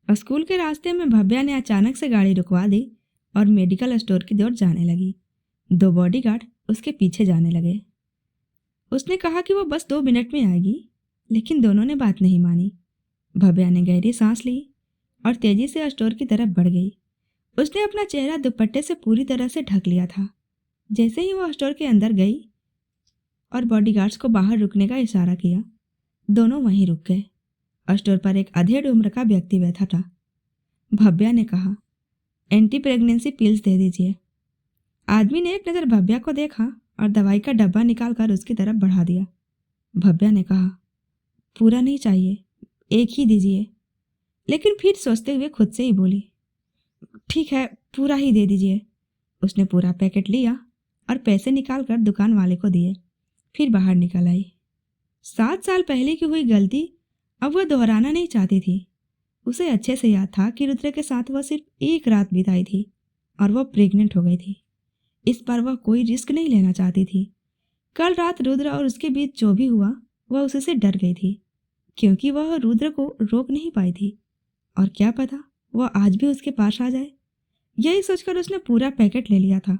School के रास्ते में भव्या ने अचानक से गाड़ी रुकवा दी और मेडिकल स्टोर की ओर जाने लगी। 2 बॉडीगार्ड उसके पीछे जाने लगे। उसने कहा कि वो बस 2 मिनट में आएगी, लेकिन दोनों ने बात नहीं मानी। भव्या ने गहरी सांस ली और तेजी से स्टोर की तरफ बढ़ गई। उसने अपना चेहरा दुपट्टे से पूरी तरह से ढक लिया था। जैसे ही वो स्टोर के अंदर गई और बॉडीगार्ड्स को बाहर रुकने का इशारा किया, दोनों वहीं रुक गए। स्टोर पर एक अधेड़ उम्र का व्यक्ति बैठा था। भव्या ने कहा, एंटी प्रेगनेंसी पिल्स दे दीजिए। आदमी ने एक नज़र भव्या को देखा और दवाई का डब्बा निकालकर उसकी तरफ बढ़ा दिया। भव्या ने कहा, पूरा नहीं चाहिए, एक ही दीजिए। लेकिन फिर सोचते हुए खुद से ही बोली, ठीक है, पूरा ही दे दीजिए। उसने पूरा पैकेट लिया और पैसे निकालकर दुकान वाले को दिए, फिर बाहर निकल आई। 7 साल पहले की हुई गलती अब वह दोहराना नहीं चाहती थी। उसे अच्छे से याद था कि रुद्र के साथ वह सिर्फ एक रात बिताई थी और वह प्रेग्नेंट हो गई थी। इस बार वह कोई रिस्क नहीं लेना चाहती थी। कल रात रुद्र और उसके बीच जो भी हुआ, वह उससे डर गई थी, क्योंकि वह रुद्र को रोक नहीं पाई थी। और क्या पता वह आज भी उसके पास आ जाए। यही सोचकर उसने पूरा पैकेट ले लिया था।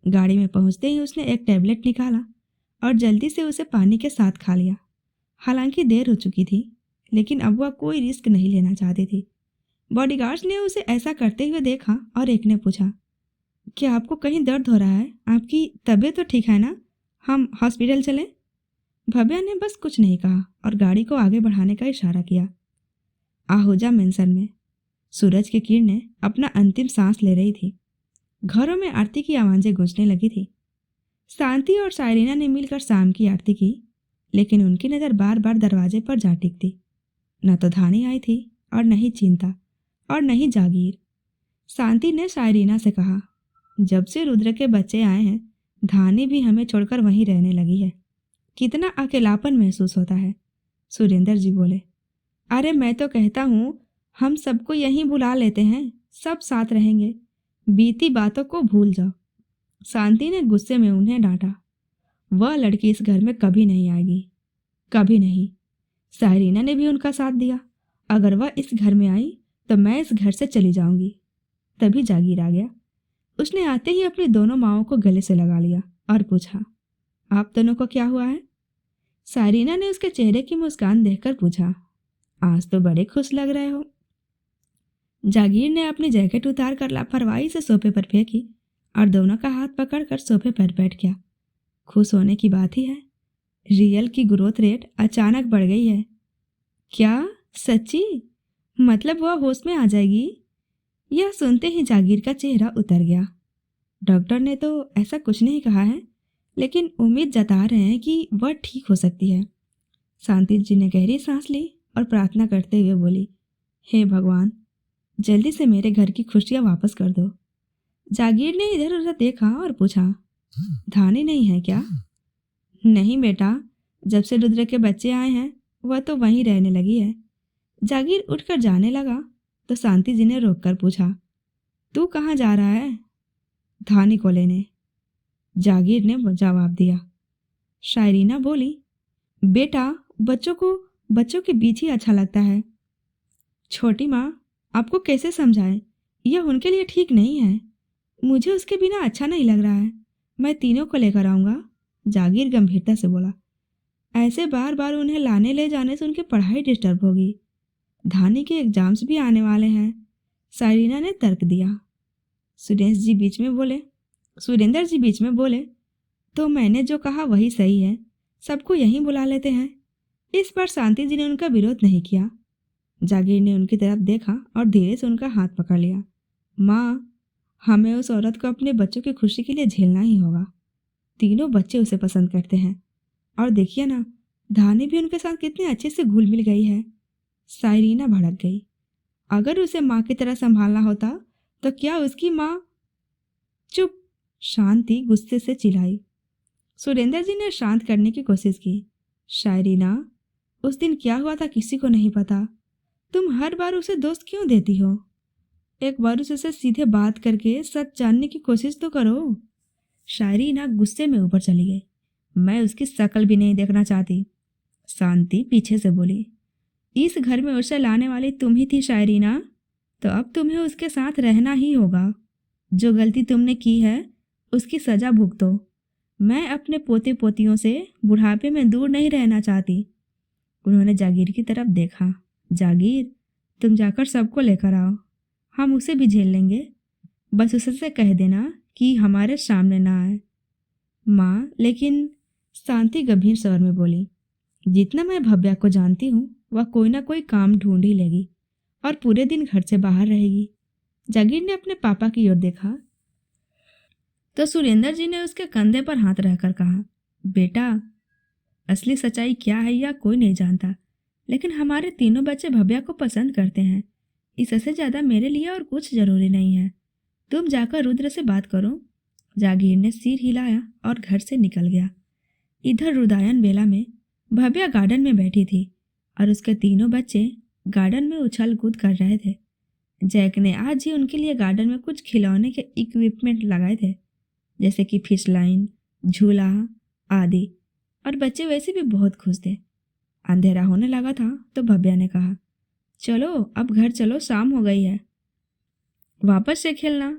गाड़ी में पहुंचते ही उसने एक टैबलेट निकाला और जल्दी से उसे पानी के साथ खा लिया। हालांकि देर हो चुकी थी, लेकिन अब वह कोई रिस्क नहीं लेना चाहती थी। बॉडीगार्ड्स ने उसे ऐसा करते हुए देखा और एक ने पूछा, क्या आपको कहीं दर्द हो रहा है? आपकी तबीयत तो ठीक है ना? हम हॉस्पिटल चलें? भव्या ने बस कुछ नहीं कहा और गाड़ी को आगे बढ़ाने का इशारा किया। आहूजा मेंशन में सूरज की किरणें अपना अंतिम सांस ले रही थी। घरों में आरती की आवाज़ें गूंजने लगी थी। शांति और सायरीना ने मिलकर शाम की आरती की, लेकिन उनकी नज़र बार बार दरवाजे पर जा टिकती। न तो धानी आई थी और न ही चिंता और न ही जागीर। शांति ने सायरीना से कहा, जब से रुद्र के बच्चे आए हैं, धानी भी हमें छोड़कर वहीं रहने लगी है। कितना अकेलापन महसूस होता है। सुरेंद्र जी बोले, अरे मैं तो कहता हूँ हम सबको यहीं बुला लेते हैं, सब साथ रहेंगे, बीती बातों को भूल जाओ। शांति ने गुस्से में उन्हें डांटा, वह लड़की इस घर में कभी नहीं आएगी, कभी नहीं। सायरीना ने भी उनका साथ दिया, अगर वह इस घर में आई तो मैं इस घर से चली जाऊंगी। तभी जागीर आ गया। उसने आते ही अपनी दोनों माओं को गले से लगा लिया और पूछा, आप दोनों को क्या हुआ है? सायरीना ने उसके चेहरे की मुस्कान देखकर पूछा, आज तो बड़े खुश लग रहे हो। जागीर ने अपनी जैकेट उतार कर लापरवाही से सोफे पर फेंकी और दोनों का हाथ पकड़कर सोफे पर बैठ गया। खुश होने की बात ही है, रियल की ग्रोथ रेट अचानक बढ़ गई है। क्या सच्ची? मतलब वह होश में आ जाएगी? यह सुनते ही जागीर का चेहरा उतर गया। डॉक्टर ने तो ऐसा कुछ नहीं कहा है, लेकिन उम्मीद जता रहे हैं कि वह ठीक हो सकती है। शांति जी ने गहरी सांस ली और प्रार्थना करते हुए बोली, हे भगवान, जल्दी से मेरे घर की खुशियां वापस कर दो। जागीर ने इधर उधर देखा और पूछा, धानी नहीं है क्या? नहीं बेटा, जब से रुद्र के बच्चे आए हैं वह तो वहीं रहने लगी है। जागीर उठकर जाने लगा तो शांति जी ने रोककर पूछा, तू कहाँ जा रहा है? धानी को लेने, जागीर ने जवाब दिया। शायरीना बोली, बेटा, बच्चों के बीच ही अच्छा लगता है। छोटी माँ, आपको कैसे समझाएं, यह उनके लिए ठीक नहीं है। मुझे उसके बिना अच्छा नहीं लग रहा है। मैं तीनों को लेकर आऊँगा, जागीर गंभीरता से बोला। ऐसे बार बार उन्हें लाने ले जाने से उनकी पढ़ाई डिस्टर्ब होगी। धानी के एग्जाम्स भी आने वाले हैं, सायरीना ने तर्क दिया। सुरेंद्र जी बीच में बोले, तो मैंने जो कहा वही सही है, सबको यहीं बुला लेते हैं। इस पर शांति जी ने उनका विरोध नहीं किया। जागीर ने उनकी तरफ देखा और धीरे से उनका हाथ पकड़ लिया। माँ, हमें उस औरत को अपने बच्चों की खुशी के लिए झेलना ही होगा। तीनों बच्चे उसे पसंद करते हैं, और देखिए ना, धानी भी उनके साथ कितने अच्छे से घुल मिल गई है। सायरीना भड़क गई। अगर उसे माँ की तरह संभालना होता तो क्या उसकी माँ? चुप, शांति गुस्से से चिल्लाई। सुरेंद्र जी ने शांत करने की कोशिश की। शायरीना, उस दिन क्या हुआ था किसी को नहीं पता। तुम हर बार उसे दोस्त क्यों देती हो? एक बार उससे सीधे बात करके सच जानने की कोशिश तो करो। शायरीना गुस्से में ऊपर चली गई। मैं उसकी शक्ल भी नहीं देखना चाहती, शांति पीछे से बोली। इस घर में उसे लाने वाली तुम ही थी शायरीना, तो अब तुम्हें उसके साथ रहना ही होगा। जो गलती तुमने की है उसकी सज़ा भुगतो। मैं अपने पोते पोतियों से बुढ़ापे में दूर नहीं रहना चाहती। उन्होंने जागीर की तरफ देखा। जागीर, तुम जाकर सबको लेकर आओ, हम उसे भी झेल लेंगे। बस उससे कह देना कि हमारे सामने ना आए। माँ, लेकिन शांति गंभीर स्वर में बोली, जितना मैं भव्या को जानती हूँ वह कोई ना कोई काम ढूंढ ही लेगी और पूरे दिन घर से बाहर रहेगी। जागीर ने अपने पापा की ओर देखा तो सुरेंद्र जी ने उसके कंधे पर हाथ रखकर कहा, बेटा, असली सच्चाई क्या है यह कोई नहीं जानता, लेकिन हमारे तीनों बच्चे भव्या को पसंद करते हैं। इससे ज़्यादा मेरे लिए और कुछ ज़रूरी नहीं है। तुम जाकर रुद्र से बात करो। जागीर ने सिर हिलाया और घर से निकल गया। इधर रुदायन बेला में भव्या गार्डन में बैठी थी और उसके तीनों बच्चे गार्डन में उछल कूद कर रहे थे। जैक ने आज ही उनके लिए गार्डन में कुछ खिलौने के इक्विपमेंट लगाए थे, जैसे कि फिश लाइन, झूला आदि, और बच्चे वैसे भी बहुत खुश थे। अंधेरा होने लगा था तो भव्या ने कहा, चलो अब घर चलो, शाम हो गई है, वापस से खेलना।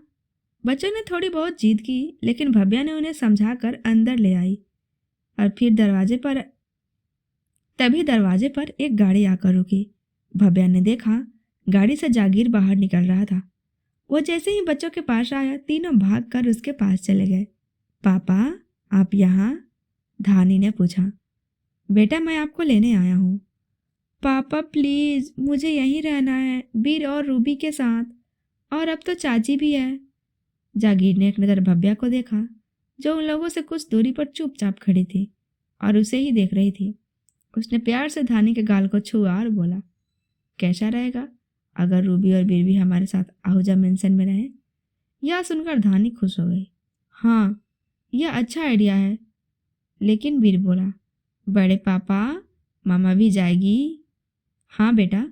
बच्चों ने थोड़ी बहुत जिद की, लेकिन भव्या ने उन्हें समझाकर अंदर ले आई और फिर तभी दरवाजे पर एक गाड़ी आकर रुकी। भव्या ने देखा गाड़ी से जागीर बाहर निकल रहा था। वो जैसे ही बच्चों के पास आया, तीनों भागकर उसके पास चले गए। पापा, आप यहाँ? धानी ने पूछा। बेटा, मैं आपको लेने आया हूँ। पापा प्लीज, मुझे यहीं रहना है, वीर और रूबी के साथ, और अब तो चाची भी है। जागीर ने एक नज़र भव्या को देखा, जो उन लोगों से कुछ दूरी पर चुपचाप खड़ी थी और उसे ही देख रही थी। उसने प्यार से धानी के गाल को छुआ और बोला, कैसा रहेगा अगर रूबी और वीर भी हमारे साथ आहूजा मेंशन में रहे? यह सुनकर धानी खुश हो गई। हाँ, यह अच्छा आइडिया है। लेकिन वीर बोला, बड़े पापा, मामा भी जाएगी? हाँ बेटा,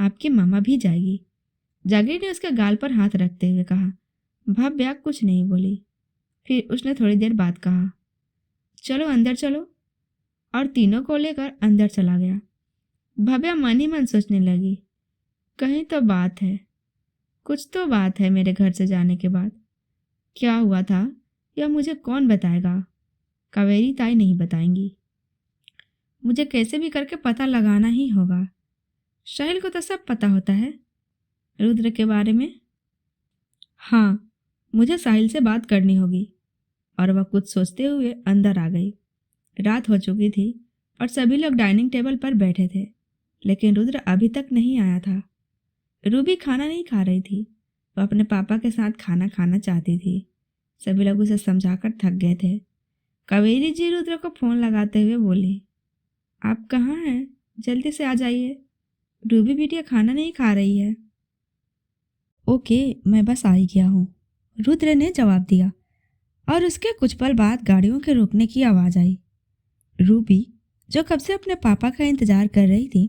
आपकी मामा भी जाएगी। जागीर ने उसके गाल पर हाथ रखते हुए कहा। भव्या कुछ नहीं बोली। फिर उसने थोड़ी देर बाद कहा, चलो अंदर चलो, और तीनों को लेकर अंदर चला गया। भव्या मन ही मन सोचने लगी, कहीं तो बात है, कुछ तो बात है मेरे घर से जाने के बाद। क्या हुआ था यह मुझे कौन बताएगा? कावेरी ताई नहीं बताएंगी। मुझे कैसे भी करके पता लगाना ही होगा। साहिल को तो सब पता होता है रुद्र के बारे में। हाँ, मुझे साहिल से बात करनी होगी। और वह कुछ सोचते हुए अंदर आ गई। रात हो चुकी थी और सभी लोग डाइनिंग टेबल पर बैठे थे, लेकिन रुद्र अभी तक नहीं आया था। रूबी खाना नहीं खा रही थी, वह अपने पापा के साथ खाना खाना चाहती थी। सभी लोग उसे समझाकर थक गए थे। कावेरी जी रुद्र को फ़ोन लगाते हुए बोली, आप कहाँ हैं? जल्दी से आ जाइए, रूबी बिटिया खाना नहीं खा रही है। ओके, मैं बस आ ही गया हूँ, रुद्र ने जवाब दिया। और उसके कुछ पल बाद गाड़ियों के रुकने की आवाज़ आई। रूबी, जो कब से अपने पापा का इंतजार कर रही थी,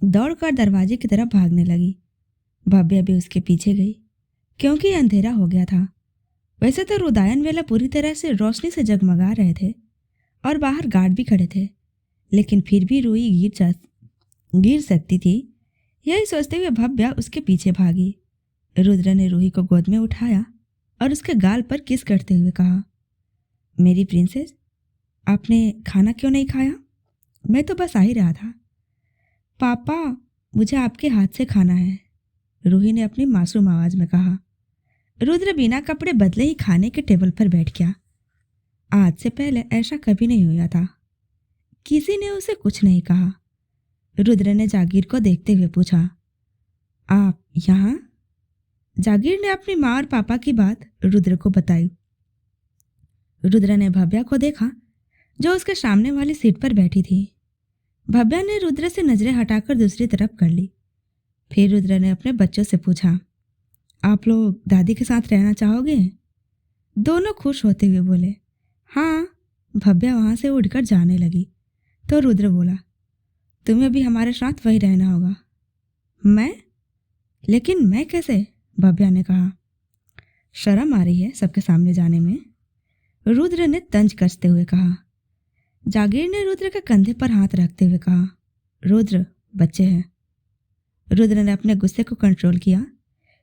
दौड़कर दरवाजे की तरफ भागने लगी। भव्या भी उसके पीछे गई, क्योंकि अंधेरा हो गया था। वैसे तो रुदायन वेला पूरी तरह से रोशनी से जगमगा रहे थे और बाहर गार्ड भी खड़े थे, लेकिन फिर भी रूही गिर सकती थी। यही सोचते हुए भव्या उसके पीछे भागी। रुद्र ने रूही को गोद में उठाया और उसके गाल पर किस करते हुए कहा, मेरी प्रिंसेस, आपने खाना क्यों नहीं खाया? मैं तो बस आ ही रहा था। पापा, मुझे आपके हाथ से खाना है, रूही ने अपनी मासूम आवाज में कहा। रुद्र बिना कपड़े बदले ही खाने के टेबल पर बैठ गया। आज से पहले ऐसा कभी नहीं हुआ था। किसी ने उसे कुछ नहीं कहा। रुद्र ने जागीर को देखते हुए पूछा, आप यहाँ? जागीर ने अपनी माँ और पापा की बात रुद्र को बताई। रुद्र ने भव्या को देखा, जो उसके सामने वाली सीट पर बैठी थी। भव्या ने रुद्र से नजरें हटाकर दूसरी तरफ कर ली। फिर रुद्र ने अपने बच्चों से पूछा, आप लोग दादी के साथ रहना चाहोगे? दोनों खुश होते हुए बोले, हाँ। भव्या वहाँ से उठकर जाने लगी तो रुद्र बोला, तुम्हें भी हमारे साथ वही रहना होगा। मैं? लेकिन मैं कैसे? भव्या ने कहा। शर्म आ रही है सबके सामने जाने में, रुद्र ने तंज कसते हुए कहा। जागीर ने रुद्र के कंधे पर हाथ रखते हुए कहा, रुद्र, बच्चे हैं, रुद्र ने अपने गुस्से को कंट्रोल किया,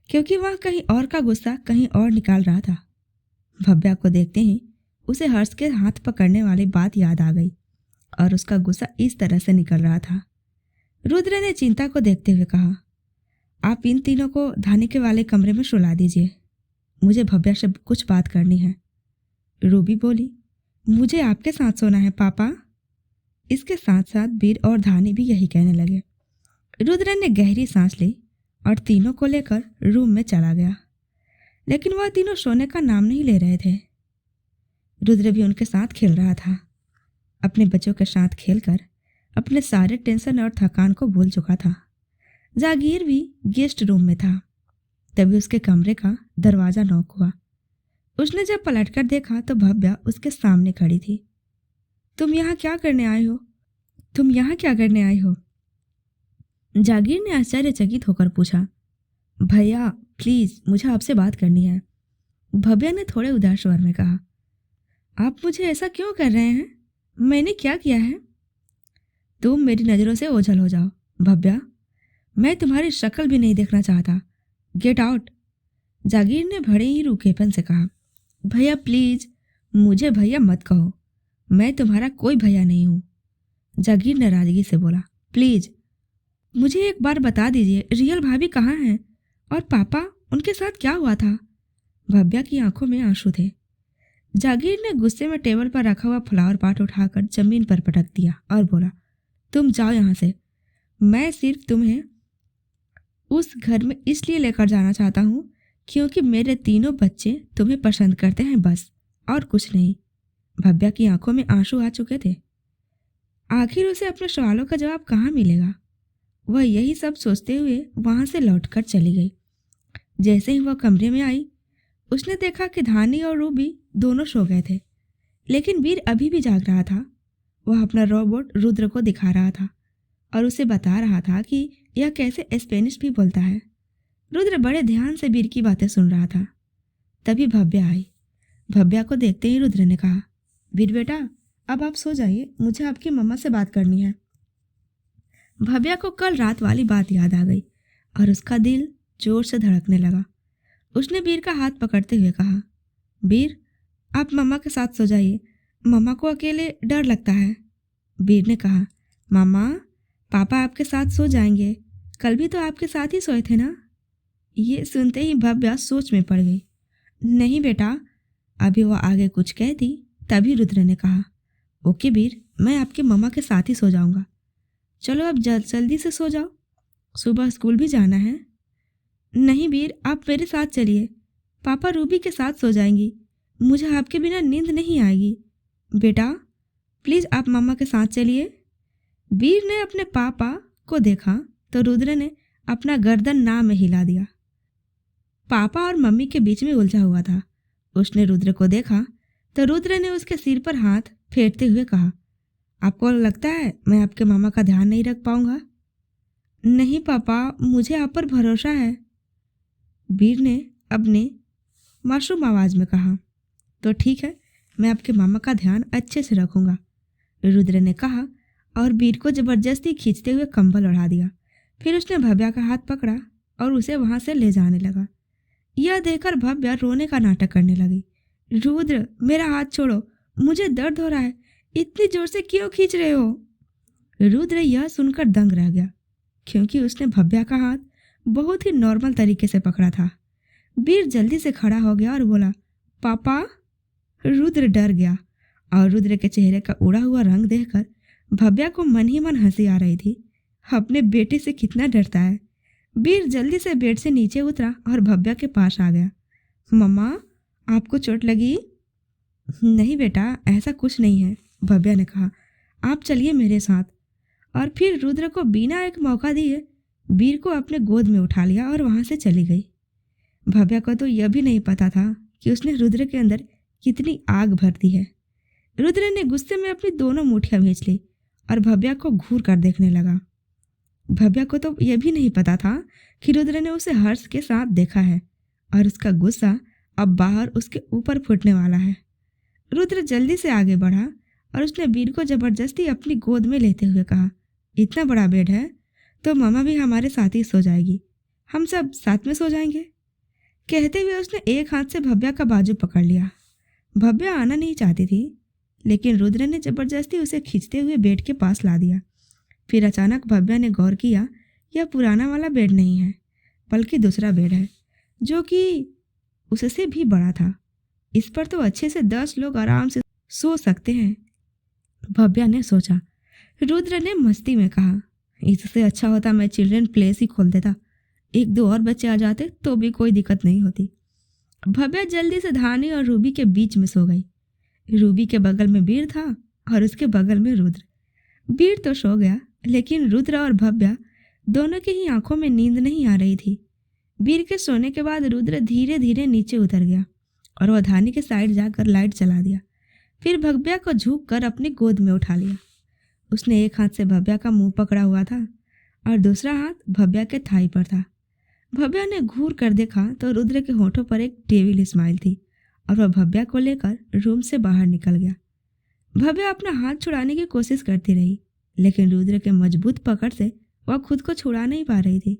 क्योंकि वह कहीं और का गुस्सा कहीं और निकाल रहा था। भव्या को देखते ही उसे हर्ष के हाथ पकड़ने वाली बात याद आ गई और उसका गुस्सा इस तरह से निकल रहा था। रुद्र ने चिंता को देखते हुए कहा, आप इन तीनों को धानी के वाले कमरे में सुला दीजिए, मुझे भव्या से कुछ बात करनी है। रूबी बोली, मुझे आपके साथ सोना है पापा। इसके साथ साथ वीर और धानी भी यही कहने लगे। रुद्र ने गहरी सांस ली और तीनों को लेकर रूम में चला गया, लेकिन वह तीनों सोने का नाम नहीं ले रहे थे। रुद्र भी उनके साथ खेल रहा था। अपने बच्चों के साथ खेलकर अपने सारे टेंशन और थकान को भूल चुका था। जागीर भी गेस्ट रूम में था। तभी उसके कमरे का दरवाजा नॉक हुआ। उसने जब पलटकर देखा तो भव्या उसके सामने खड़ी थी। तुम यहाँ क्या करने आए हो? तुम यहाँ क्या करने आए हो? जागीर ने आश्चर्यचकित होकर पूछा। भैया प्लीज, मुझे आपसे बात करनी है, भव्या ने थोड़े उदास स्वर में कहा। आप मुझे ऐसा क्यों कर रहे हैं? मैंने क्या किया है? तुम मेरी नज़रों से ओझल हो जाओ भव्या, मैं तुम्हारी शक्ल भी नहीं देखना चाहता। Get out. जागीर ने बड़े ही रूखेपन से कहा। भैया प्लीज, मुझे भैया मत कहो, मैं तुम्हारा कोई भैया नहीं हूँ। जागीर नाराजगी से बोला। प्लीज मुझे एक बार बता दीजिए, रियल भाभी कहाँ हैं और पापा, उनके साथ क्या हुआ था? भव्या की आंखों में आंसू थे। जागीर ने गुस्से में टेबल पर रखा हुआ फ्लावर पॉट उठाकर जमीन पर पटक दिया और बोला, तुम जाओ यहाँ से। मैं सिर्फ तुम्हें उस घर में इसलिए लेकर जाना चाहता हूँ क्योंकि मेरे तीनों बच्चे तुम्हें पसंद करते हैं, बस और कुछ नहीं। भव्या की आंखों में आंसू आ चुके थे। आखिर उसे अपने सवालों का जवाब कहाँ मिलेगा? वह यही सब सोचते हुए वहां से लौटकर चली गई। जैसे ही वह कमरे में आई, उसने देखा कि धानी और रूबी दोनों सो गए थे, लेकिन वीर अभी भी जाग रहा था। वह अपना रोबोट रुद्र को दिखा रहा था और उसे बता रहा था कि यह कैसे स्पेनिश भी बोलता है। रुद्र बड़े ध्यान से वीर की बातें सुन रहा था। तभी भव्या आई। भव्या को देखते ही रुद्र ने कहा, वीर बेटा, अब आप सो जाइए, मुझे आपकी मम्मा से बात करनी है। भव्या को कल रात वाली बात याद आ गई और उसका दिल जोर से धड़कने लगा। उसने वीर का हाथ पकड़ते हुए कहा, वीर, आप मम्मा के साथ सो जाइए, मम्मा को अकेले डर लगता है। वीर ने कहा, मामा, पापा आपके साथ सो जाएंगे, कल भी तो आपके साथ ही सोए थे ना। ये सुनते ही भव्या सोच में पड़ गई। नहीं बेटा, अभी वह आगे कुछ कहती तभी रुद्र ने कहा, ओके वीर, मैं आपकी मम्मा के साथ ही सो जाऊंगा। चलो अब जल्दी से सो जाओ, सुबह स्कूल भी जाना है। नहीं वीर, आप मेरे साथ चलिए, पापा रूबी के साथ सो जाएंगी, मुझे आपके बिना नींद नहीं आएगी। बेटा प्लीज आप मम्मा के साथ चलिए। वीर ने अपने पापा को देखा तो रुद्र ने अपना गर्दन ना में हिला दिया। पापा और मम्मी के बीच में उलझा हुआ था। उसने रुद्र को देखा तो रुद्र ने उसके सिर पर हाथ फेरते हुए कहा, आपको लगता है मैं आपके मामा का ध्यान नहीं रख पाऊंगा? नहीं पापा, मुझे आप पर भरोसा है, वीर ने अपने मासूम आवाज में कहा। तो ठीक है, मैं आपके मामा का ध्यान अच्छे से रखूंगा, रुद्र ने कहा और वीर को जबरदस्ती खींचते हुए कंबल ओढ़ा दिया। फिर उसने भव्या का हाथ पकड़ा और उसे वहां से ले जाने लगा। यह देखकर भव्या रोने का नाटक करने लगी। रुद्र, मेरा हाथ छोड़ो, मुझे दर्द हो रहा है, इतनी जोर से क्यों खींच रहे हो? रुद्र यह सुनकर दंग रह गया, क्योंकि उसने भव्या का हाथ बहुत ही नॉर्मल तरीके से पकड़ा था। वीर जल्दी से खड़ा हो गया और बोला, पापा। रुद्र डर गया और रुद्र के चेहरे का उड़ा हुआ रंग देखकर भव्या को मन ही मन हंसी आ रही थी। अपने बेटे से कितना डरता है। वीर जल्दी से बेड से नीचे उतरा और भव्या के पास आ गया। मम्मा, आपको चोट लगी? नहीं बेटा, ऐसा कुछ नहीं है, भव्या ने कहा। आप चलिए मेरे साथ। और फिर रुद्र को बिना एक मौका दिए वीर को अपने गोद में उठा लिया और वहां से चली गई। भव्या को तो यह भी नहीं पता था कि उसने रुद्र के अंदर कितनी आग भर दी है। रुद्र ने गुस्से में अपनी दोनों मुठियां भींच ली और भव्या को घूर कर देखने लगा। भव्या को तो यह भी नहीं पता था कि रुद्र ने उसे हर्ष के साथ देखा है और उसका गुस्सा अब बाहर उसके ऊपर फूटने वाला है। रुद्र जल्दी से आगे बढ़ा और उसने वीर को जबरदस्ती अपनी गोद में लेते हुए कहा, इतना बड़ा बेड है तो मामा भी हमारे साथ ही सो जाएगी, हम सब साथ में सो जाएंगे। कहते हुए उसने एक हाथ से भव्या का बाजू पकड़ लिया। भव्या आना नहीं चाहती थी, लेकिन रुद्र ने जबरदस्ती उसे खींचते हुए बेड के पास ला दिया। फिर अचानक भव्या ने गौर किया, यह पुराना वाला बेड नहीं है, बल्कि दूसरा बेड है, जो कि उससे भी बड़ा था। इस पर तो अच्छे से 10 लोग आराम से सो सकते हैं, भव्या ने सोचा। रुद्र ने मस्ती में कहा, इससे अच्छा होता मैं चिल्ड्रन प्लेस ही खोल देता, 1-2 और बच्चे आ जाते तो भी कोई दिक्कत नहीं होती। भव्या जल्दी से धानी और रूबी के बीच में सो गई। रूबी के बगल में वीर था और उसके बगल में रुद्र। वीर तो सो गया, लेकिन रुद्र और भव्या दोनों की ही आंखों में नींद नहीं आ रही थी। वीर के सोने के बाद रुद्र धीरे धीरे नीचे उतर गया और वह धानी के साइड जाकर लाइट जला दिया। फिर भव्या को झुक कर अपनी गोद में उठा लिया। उसने एक हाथ से भव्या का मुंह पकड़ा हुआ था और दूसरा हाथ भव्या के थाई पर था। भव्या ने घूर कर देखा तो रुद्र के होठों पर एक डेविल स्माइल थी और वह भव्या को लेकर रूम से बाहर निकल गया। भव्या अपना हाथ छुड़ाने की कोशिश करती रही, लेकिन रुद्र के मजबूत पकड़ से वह खुद को छुड़ा नहीं पा रही थी।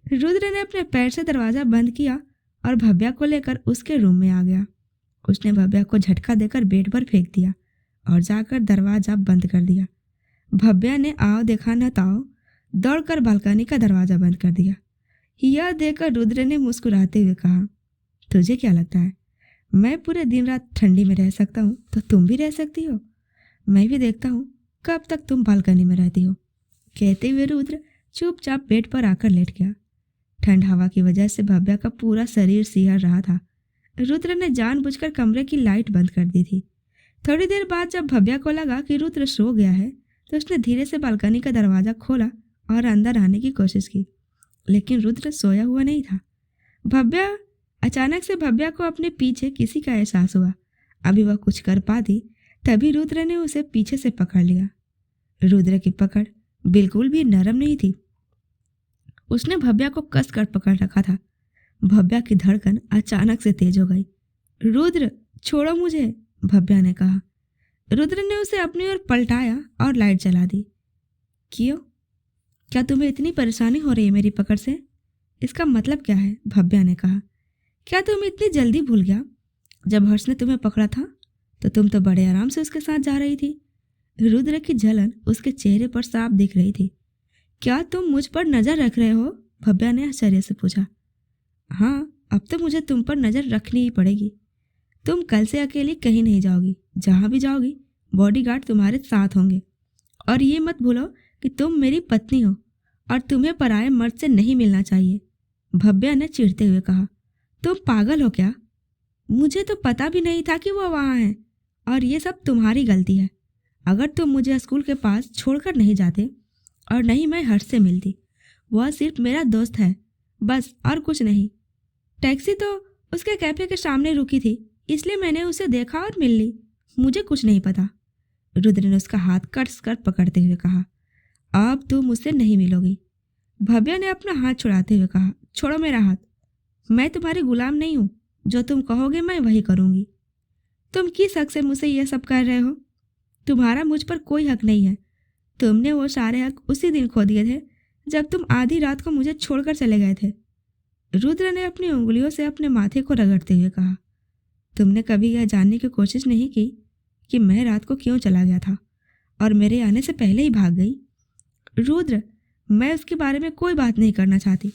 रुद्र ने अपने पैर से दरवाज़ा बंद किया और भव्या को लेकर उसके रूम में आ गया। उसने भव्या को झटका देकर बेड पर फेंक दिया और जाकर दरवाज़ा बंद कर दिया। भव्या ने आओ देखा न ताओ दौड़कर बालकनी का दरवाज़ा बंद कर दिया। यह देखकर रुद्र ने मुस्कुराते हुए कहा, तुझे क्या लगता है मैं पूरे दिन रात ठंडी में रह सकता हूँ तो तुम भी रह सकती हो? मैं भी देखता हूँ कब तक तुम बालकनी में रहती हो। कहते हुए रुद्र चुपचाप बेड पर आकर लेट गया। ठंड हवा की वजह से भव्या का पूरा शरीर सिहर रहा था। रुद्र ने जानबूझकर कमरे की लाइट बंद कर दी थी। थोड़ी देर बाद जब भव्या को लगा कि रुद्र सो गया है तो उसने धीरे से बालकनी का दरवाज़ा खोला और अंदर आने की कोशिश की, लेकिन रुद्र सोया हुआ नहीं था। अचानक से भव्या को अपने पीछे किसी का एहसास हुआ। अभी वह कुछ कर पाती तभी रुद्र ने उसे पीछे से पकड़ लिया। रुद्र की पकड़ बिल्कुल भी नरम नहीं थी। उसने भव्या को कस कर पकड़ रखा था। भव्या की धड़कन अचानक से तेज हो गई। रुद्र छोड़ो मुझे, भव्या ने कहा। रुद्र ने उसे अपनी ओर पलटाया और लाइट जला दी। क्यों? क्या तुम्हें इतनी परेशानी हो रही है मेरी पकड़ से? इसका मतलब क्या है? भव्या ने कहा। क्या तुम इतनी जल्दी भूल गया? जब हर्ष ने तुम्हें पकड़ा था तो तुम तो बड़े आराम से उसके साथ जा रही थी। रुद्र की जलन उसके चेहरे पर साफ दिख रही थी। क्या तुम मुझ पर नजर रख रहे हो? भव्या ने आश्चर्य से पूछा। हाँ, अब तो मुझे तुम पर नजर रखनी ही पड़ेगी। तुम कल से अकेली कहीं नहीं जाओगी। जहाँ भी जाओगी बॉडीगार्ड तुम्हारे साथ होंगे। और ये मत भूलो कि तुम मेरी पत्नी हो और तुम्हें पराये मर्द से नहीं मिलना चाहिए, भव्या ने चिढ़ते हुए कहा। तुम पागल हो क्या? मुझे तो पता भी नहीं था कि वो वहाँ है और ये सब तुम्हारी गलती है। अगर तुम मुझे स्कूल के पास छोड़कर नहीं जाते और नहीं मैं हर्ष से मिलती, वह सिर्फ मेरा दोस्त है बस, और कुछ नहीं। टैक्सी तो उसके कैफे के सामने रुकी थी, इसलिए मैंने उसे देखा और मिल ली। मुझे कुछ नहीं पता। रुद्र ने उसका हाथ कस कर पकड़ते हुए कहा। अब तुम मुझसे नहीं मिलोगी, भव्या ने अपना हाथ छुड़ाते हुए कहा। छोड़ो मेरा हाथ। मैं तुम्हारी गुलाम नहीं हूँ। जो तुम कहोगे मैं वही करूँगी। तुम किस हक से मुझसे यह सब कर रहे हो? तुम्हारा मुझ पर कोई हक नहीं है। तुमने वो सारे हक उसी दिन खो दिए थे जब तुम आधी रात को मुझे छोड़कर चले गए थे। रुद्र ने अपनी उंगलियों से अपने माथे को रगड़ते हुए कहा। तुमने कभी यह जानने की कोशिश नहीं की कि मैं रात को क्यों चला गया था और मेरे आने से पहले ही भाग गई? रुद्र, मैं उसके बारे में कोई बात नहीं करना चाहती।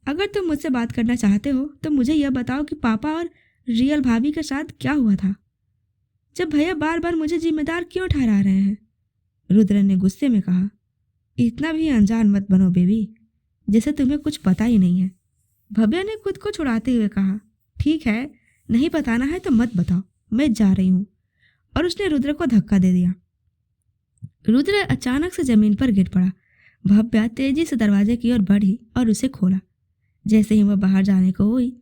अगर तुम मुझसे बात करना चाहते हो तो मुझे यह बताओ कि पापा और रियल भाभी के साथ क्या हुआ था, जब भैया बार बार मुझे जिम्मेदार क्यों ठहरा रहे हैं? रुद्र ने गुस्से में कहा। इतना भी अनजान मत बनो बेबी, जैसे तुम्हें कुछ पता ही नहीं है, भव्या ने खुद को छुड़ाते हुए कहा। ठीक है, नहीं बताना है तो मत बताओ, मैं जा रही हूँ। और उसने रुद्र को धक्का दे दिया। रुद्र अचानक से जमीन पर गिर पड़ा। भव्या तेजी से दरवाजे की ओर बढ़ी और उसे खोला। जैसे ही वह बाहर जाने को हुई,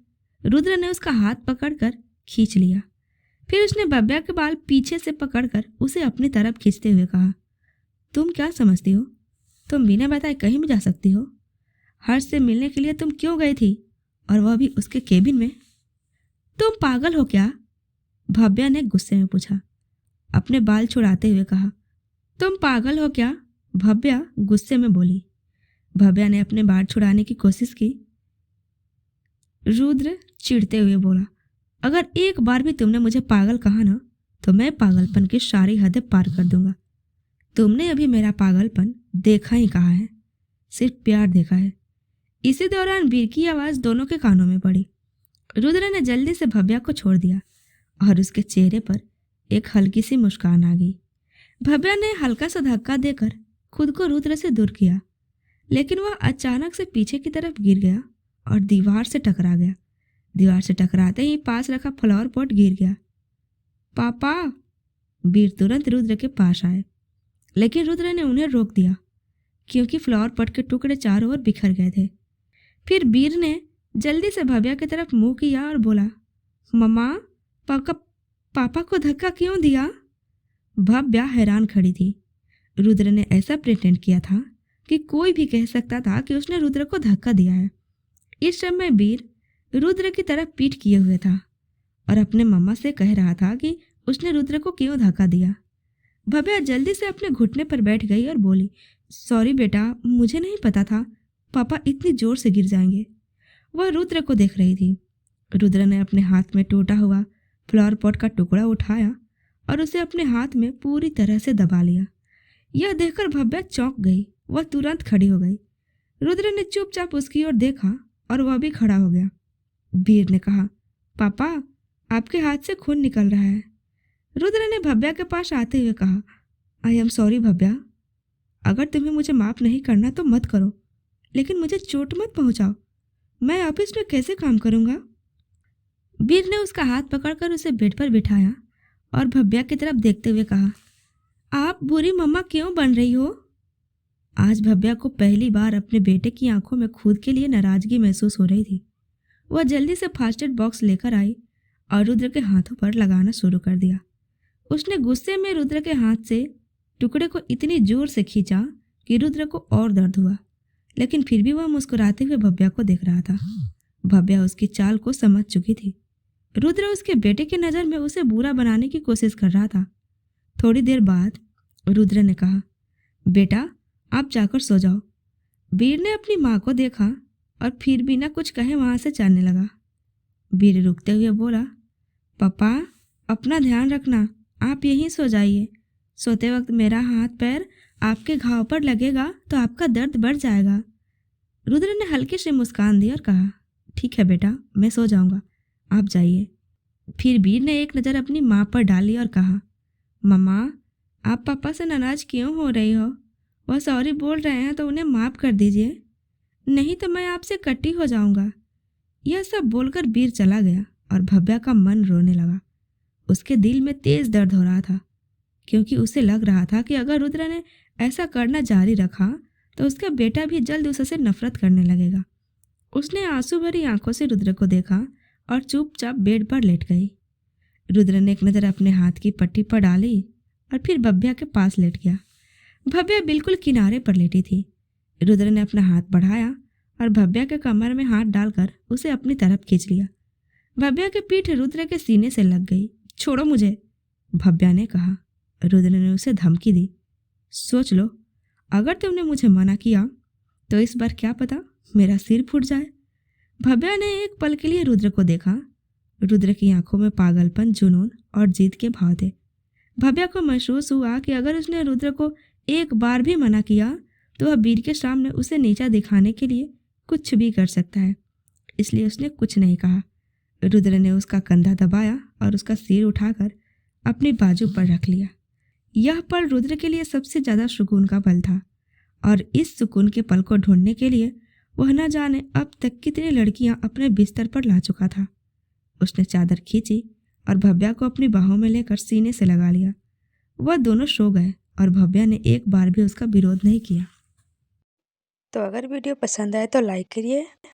रुद्र ने उसका हाथ पकड़कर खींच लिया। फिर उसने भव्या के बाल पीछे से पकड़कर उसे अपनी तरफ खींचते हुए कहा। तुम क्या समझती हो तुम बिना बताए कहीं भी जा सकती हो? हर्ष से मिलने के लिए तुम क्यों गई थी, और वह भी उसके केबिन में? तुम पागल हो क्या? भव्या ने गुस्से में पूछा। अपने बाल छुड़ाते हुए कहा। तुम पागल हो क्या? भव्या गुस्से में बोली। भव्या ने अपने बाल छुड़ाने की कोशिश की। रुद्र चिढ़ते हुए बोला, अगर एक बार भी तुमने मुझे पागल कहा ना तो मैं पागलपन की सारी हदें पार कर दूंगा। तुमने अभी मेरा पागलपन देखा ही कहा है, सिर्फ प्यार देखा है। इसी दौरान वीर की आवाज़ दोनों के कानों में पड़ी। रुद्र ने जल्दी से भव्या को छोड़ दिया और उसके चेहरे पर एक हल्की सी मुस्कान आ गई। भव्या ने हल्का सा धक्का देकर खुद को रुद्र से दूर किया, लेकिन वह अचानक से पीछे की तरफ गिर गया और दीवार से टकरा गया। दीवार से टकराते ही पास रखा फ्लावर पॉट गिर गया। पापा! वीर तुरंत रुद्र के पास आए, लेकिन रुद्र ने उन्हें रोक दिया क्योंकि फ्लावर पॉट के टुकड़े चारों ओर बिखर गए थे। फिर वीर ने जल्दी से भव्या की तरफ मुंह किया और बोला, मम्मा, पापा को धक्का क्यों दिया? भव्या हैरान खड़ी थी। रुद्र ने ऐसा प्रिटेंड किया था कि कोई भी कह सकता था कि उसने रुद्र को धक्का दिया है। इस समय वीर रुद्र की तरफ पीठ किए हुए था और अपने मम्मा से कह रहा था कि उसने रुद्र को क्यों धक्का दिया। भव्या जल्दी से अपने घुटने पर बैठ गई और बोली, सॉरी बेटा, मुझे नहीं पता था पापा इतनी जोर से गिर जाएंगे। वह रुद्र को देख रही थी। रुद्र ने अपने हाथ में टूटा हुआ फ्लावर पॉट का टुकड़ा उठाया और उसे अपने हाथ में पूरी तरह से दबा लिया। यह देखकर भव्या चौंक गई। वह तुरंत खड़ी हो गई। रुद्र ने चुपचाप उसकी ओर देखा और वह भी खड़ा हो गया। वीर ने कहा, पापा, आपके हाथ से खून निकल रहा है। रुद्र ने भव्या के पास आते हुए कहा, आई एम सॉरी भव्या, अगर तुम्हें मुझे माफ़ नहीं करना तो मत करो, लेकिन मुझे चोट मत पहुंचाओ। मैं ऑफिस में कैसे काम करूंगा? वीर ने उसका हाथ पकड़कर उसे बेड पर बिठाया और भव्या की तरफ देखते हुए कहा, आप बुरी मम्मा क्यों बन रही हो? आज भव्या को पहली बार अपने बेटे की आंखों में खुद के लिए नाराजगी महसूस हो रही थी। वह जल्दी से फर्स्ट एड बॉक्स लेकर आई और रुद्र के हाथों पर लगाना शुरू कर दिया। उसने गुस्से में रुद्र के हाथ से टुकड़े को इतनी जोर से खींचा कि रुद्र को और दर्द हुआ, लेकिन फिर भी वह मुस्कुराते हुए भव्या को देख रहा था। भव्या उसकी चाल को समझ चुकी थी। रुद्र उसके बेटे की नज़र में उसे बुरा बनाने की कोशिश कर रहा था। थोड़ी देर बाद रुद्र ने कहा, बेटा, आप जाकर सो जाओ। वीर ने अपनी माँ को देखा और फिर बिना कुछ कहे वहाँ से चलने लगा। वीर रुकते हुए बोला, पापा, अपना ध्यान रखना, आप यहीं सो जाइए। सोते वक्त मेरा हाथ पैर आपके घाव पर लगेगा तो आपका दर्द बढ़ जाएगा। रुद्र ने हल्की सी मुस्कान दी और कहा, ठीक है बेटा, मैं सो जाऊंगा, आप जाइए। फिर वीर ने एक नज़र अपनी माँ पर डाली और कहा, मम्मा, आप पापा से नाराज क्यों हो रही हो? वह सॉरी बोल रहे हैं तो उन्हें माफ़ कर दीजिए, नहीं तो मैं आपसे कट्टी हो जाऊंगा। यह सब बोलकर वीर चला गया और भव्या का मन रोने लगा। उसके दिल में तेज दर्द हो रहा था क्योंकि उसे लग रहा था कि अगर रुद्र ने ऐसा करना जारी रखा तो उसका बेटा भी जल्द उससे नफरत करने लगेगा। उसने आंसू भरी आंखों से रुद्र को देखा और चुपचाप बेड पर लेट गई। रुद्र ने एक नज़र अपने हाथ की पट्टी पर डाली और फिर भव्या के पास लेट गया। भव्या बिल्कुल किनारे पर लेटी थी। रुद्र ने अपना हाथ बढ़ाया और भव्या के कमर में हाथ डालकर उसे अपनी तरफ खींच लिया। भव्या की पीठ रुद्र के सीने से लग गई। छोड़ो मुझे, भव्या ने कहा। रुद्र ने उसे धमकी दी, सोच लो, अगर तुमने मुझे मना किया तो इस बार क्या पता मेरा सिर फूट जाए। भव्या ने एक पल के लिए रुद्र को देखा। रुद्र की आंखों में पागलपन, जुनून और जीत के भाव थे। भव्या को महसूस हुआ कि अगर उसने रुद्र को एक बार भी मना किया तो वह वीर के सामने उसे नीचा दिखाने के लिए कुछ भी कर सकता है। इसलिए उसने कुछ नहीं कहा। रुद्र ने उसका कंधा दबाया और उसका सिर उठाकर अपनी बाजू पर रख लिया। यह पल रुद्र के लिए सबसे ज़्यादा सुकून का पल था और इस सुकून के पल को ढूंढने के लिए वह न जाने अब तक कितनी लड़कियां अपने बिस्तर पर ला चुका था। उसने चादर खींची और भव्या को अपनी बाहों में लेकर सीने से लगा लिया। वह दोनों सो गए और भव्या ने एक बार भी उसका विरोध नहीं किया। तो अगर वीडियो पसंद आए तो लाइक करिए।